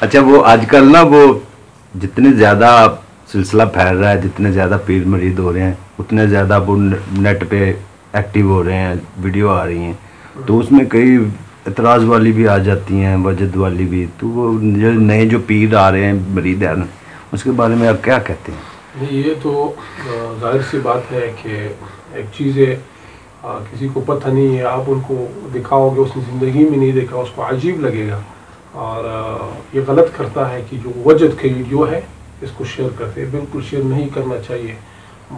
اچھا وہ آج کل نا وہ جتنے زیادہ سلسلہ پھیل رہا ہے، جتنے زیادہ پیر مرید ہو رہے ہیں، اتنے زیادہ وہ نیٹ پہ ایکٹیو ہو رہے ہیں، ویڈیو آ رہی ہیں، تو اس میں کئی اعتراض والی بھی آ جاتی ہیں، وجد والی بھی، تو وہ نئے جو پیر آ رہے ہیں مرید ہیں اس کے بارے میں آپ کیا کہتے ہیں؟ یہ تو ظاہر سی بات ہے کہ ایک چیز ہے کسی کو پتہ نہیں ہے، آپ ان کو دکھاؤ گے، اس نے زندگی میں نہیں دیکھا، اس کو عجیب لگے گا، اور یہ غلط کرتا ہے کہ جو وجد کی ویڈیو ہے اس کو شیئر کرتے ہیں۔ بالکل شیئر نہیں کرنا چاہیے،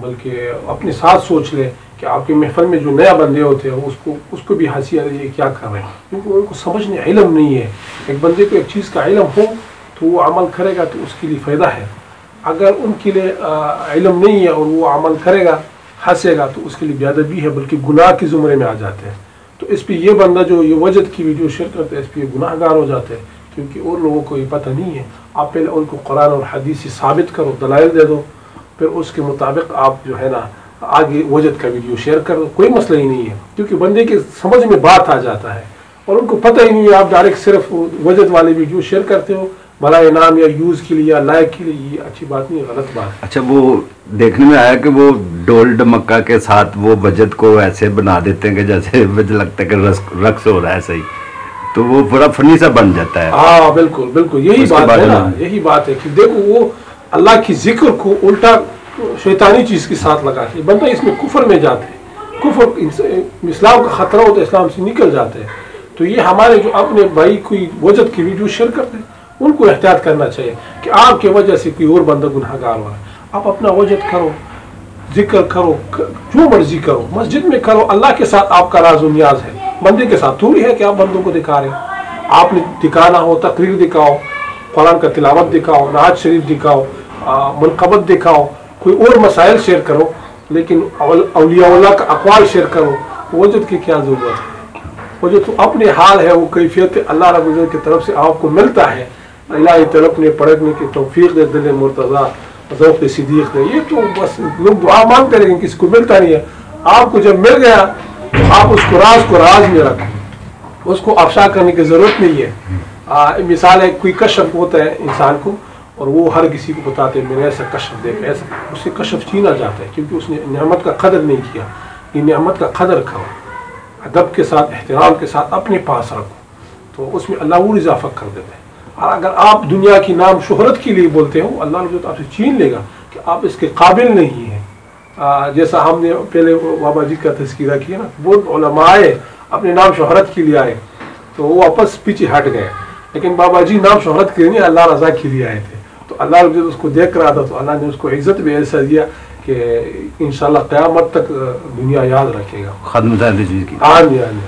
بلکہ اپنے ساتھ سوچ لیں کہ آپ کے محفل میں جو نیا بندے ہوتے ہیں اس کو بھی ہنسی آ رہی ہے کیا کر رہے ہیں، کیونکہ ان کو سمجھنے علم نہیں ہے۔ ایک بندے کو ایک چیز کا علم ہو تو وہ عمل کرے گا تو اس کے لیے فائدہ ہے، اگر ان کے لیے علم نہیں ہے اور وہ عمل کرے گا ہنسے گا تو اس کے لیے بے ادبی ہے، بلکہ گناہ کے زمرے میں آ جاتے ہیں۔ تو اس پہ یہ بندہ جو یہ وجد کی ویڈیو شیئر کرتا ہے اس پہ یہ گناہ گار ہو جاتے ہیں، کیونکہ اور لوگوں کو یہ پتہ نہیں ہے۔ آپ پہلے ان کو قرآن اور حدیث سے ثابت کرو، دلائل دے دو، پھر اس کے مطابق آپ جو ہے نا آگے وجد کا ویڈیو شیئر کر دو، کوئی مسئلہ ہی نہیں ہے، کیونکہ بندے کے سمجھ میں بات آ جاتا ہے اور ان کو پتہ ہی نہیں ہے۔ آپ ڈائریکٹ صرف وجد والے ویڈیو شیئر کرتے ہو بھلا انعام یا یوز کے لیے یا لائک کے لیے، یہ اچھی بات نہیں ہے، غلط بات ہے۔ اچھا وہ دیکھنے میں آیا کہ وہ ڈول ڈمکا کے ساتھ وہ وجد کو ایسے بنا دیتے ہیں کہ جیسے مجھے لگتا ہے کہ رقص ہو رہا ہے، صحیح، تو وہ بڑا فنی سا بن جاتا ہے۔ ہاں بالکل بالکل، یہی بات ہے نا، یہی بات ہے کہ دیکھو وہ اللہ کی ذکر کو الٹا شیطانی چیز کے ساتھ لگاتے ہیں، بندہ اس میں کفر میں جاتے ہیں، کفر اسلام کا خطرہ ہوتا ہے، اسلام سے نکل جاتے ہیں۔ تو یہ ہمارے جو اپنے بھائی کوئی وجد کی ویڈیو شیئر کرتے ہیں ان کو احتیاط کرنا چاہیے کہ آپ کی وجہ سے کوئی اور بندہ گناہ گار ہو رہا ہے۔ آپ اپنا وجد کرو، ذکر کرو، جو مرضی کرو، مسجد میں کرو، اللہ کے ساتھ آپ کا راز و نیاز ہے، بندے کے ساتھ تھوڑی ہے کہ آپ بندوں کو دکھا رہے ہیں۔ آپ نے دکھانا ہو تقریر دکھاؤ، قرآن کا تلاوت دکھاؤ، نعت شریف دکھاؤ، منقبت دکھاؤ، کوئی اور مسائل شیئر کرو، لیکن اولیاء اللہ کا اقوال شیئر کرو، وجد کی کیا ضرورت ہے؟ وجد تو اپنے حال ہے، وہ کیفیت اللہ رب العزت کی طرف سے آپ کو ملتا ہے، الہی طلب نے پڑھنے کی توفیق دے، دل مرتضیٰ ذوق صدیق دے، یہ تو بس لوگ دعا مانگتے لیکن کسی کو ملتا نہیں ہے۔ آپ کو جب مل گیا تو آپ اس کو راز میں رکھو، اس کو افشا کرنے کی ضرورت نہیں ہے۔ مثال ہے کوئی کشف ہوتا ہے انسان کو اور وہ ہر کسی کو بتاتے ہیں میں نے ایسا کشف دیکھا، ایسا، اس سے کشف چھینا جاتا ہے کیونکہ اس نے نعمت کا قدر نہیں کیا۔ یہ نعمت کا قدر کرو، ادب کے ساتھ، احترام کے ساتھ اپنے پاس رکھو، تو اس میں اللہ اور اضافہ کر دیتا ہے۔ اور اگر آپ دنیا کی نام شہرت کے لیے بولتے ہو، اللہ رب آپ سے چھین لے گا کہ آپ اس کے قابل نہیں ہیں۔ جیسا ہم نے پہلے بابا جی کا تذکرہ کیا نا، بہت علماء آئے اپنے نام شہرت کے لیے آئے تو وہ واپس پیچھے ہٹ گئے، لیکن بابا جی نام شہرت کے لیے نہیں، اللہ رضا کے لیے آئے تھے، تو اللہ رب اس کو دیکھ رہا تھا، تو اللہ نے اس کو عزت بھی ایسا دیا کہ انشاءاللہ قیامت تک دنیا یاد رکھے گا۔ خدمت ہے چیز کی۔ آمین آمین۔